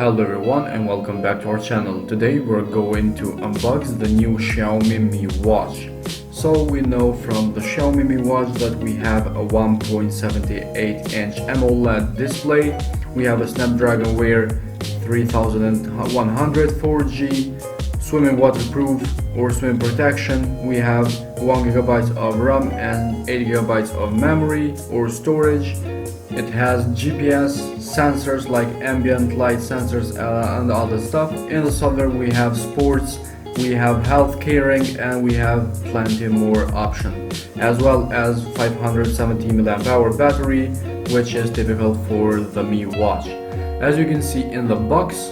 Hello everyone and welcome back to our channel. Today we're going to unbox the new Xiaomi Mi Watch. So we know from the Xiaomi Mi Watch that we have a 1.78-inch AMOLED display. We have a Snapdragon Wear 3100 4G, swimming waterproof or swim protection. We have 1 GB of RAM and 8 GB of memory or storage. It has GPS sensors like ambient light sensors and other stuff. In the software we have sports, we have health caring, and we have plenty more options, as well as 570 mAh battery, which is typical for the Mi Watch. As you can see in the box,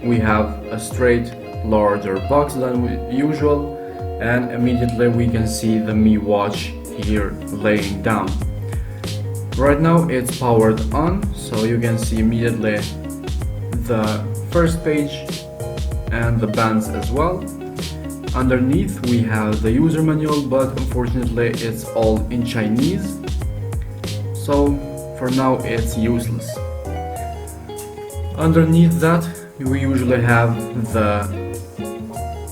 we have a straight larger box than usual, and immediately we can see the Mi Watch here laying down. Right now it's powered on, so you can see immediately the first page and the bands as well. Underneath we have the user manual, but unfortunately it's all in Chinese, so for now it's useless. Underneath that we usually have the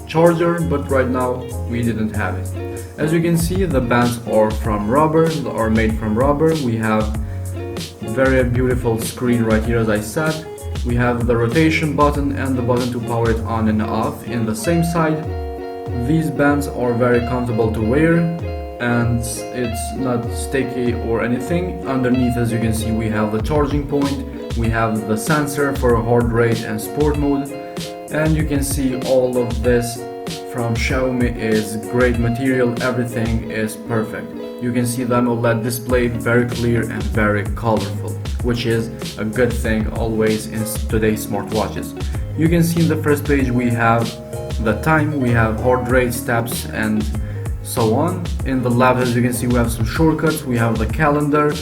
charger, but right now we didn't have it. As you can see, the bands are from rubber, are made from rubber. We have very beautiful screen right here, as I said. We have the rotation button and the button to power it on and off in the same side. These bands are very comfortable to wear and it's not sticky or anything. Underneath, as you can see, we have the charging point, we have the sensor for heart rate and sport mode, and you can see all of this from Xiaomi is great material. Everything is perfect. You can see the AMOLED display very clear and very colorful, which is a good thing always in today's smartwatches. You can see in the first page we have the time, we have heart rate, steps, and so on. In the left, as you can see, we have some shortcuts, we have the calendar,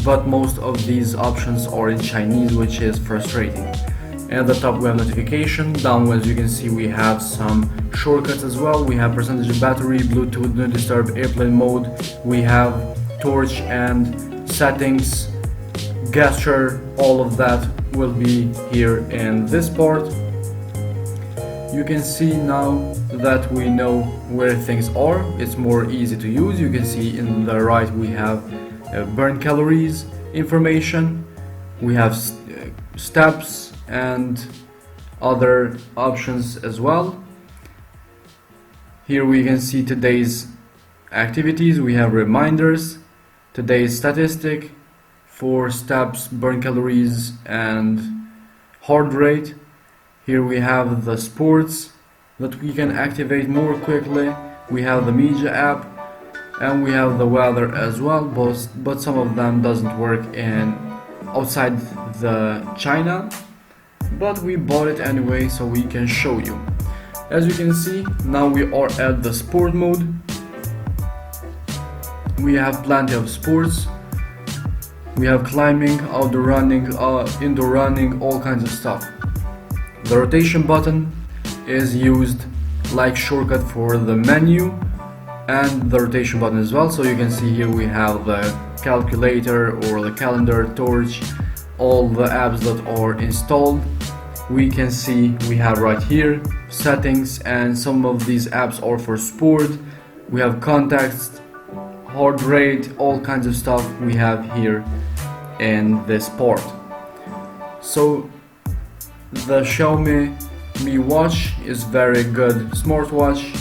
but most of these options are in Chinese, which is frustrating. At the top we have notification. Down, as you can see, we have some shortcuts as well. We have percentage of battery, Bluetooth, no disturb, airplane mode. We have torch and settings, gesture. All of that will be here in this part. You can see now that we know where things are. It's more easy to use. You can see in the right we have burn calories information. We have steps and other options as well. Here we can see today's activities. We have reminders, today's statistic for steps, burn calories, and heart rate. Here we have the sports that we can activate more quickly. We have the media app, and we have the weather as well, but some of them doesn't work in outside the China, but we bought it anyway so we can show you. As you can see, now we are at the sport mode. We have plenty of sports. We have climbing, outdoor running, indoor running, all kinds of stuff. The rotation button is used like shortcut for the menu and the rotation button as well. So you can see here we have the calculator or the calendar, torch, all the apps that are installed. We can see we have right here settings, and some of these apps are for sport. We have contacts, heart rate, all kinds of stuff we have here in this part. So the Xiaomi Mi Watch is very good smartwatch.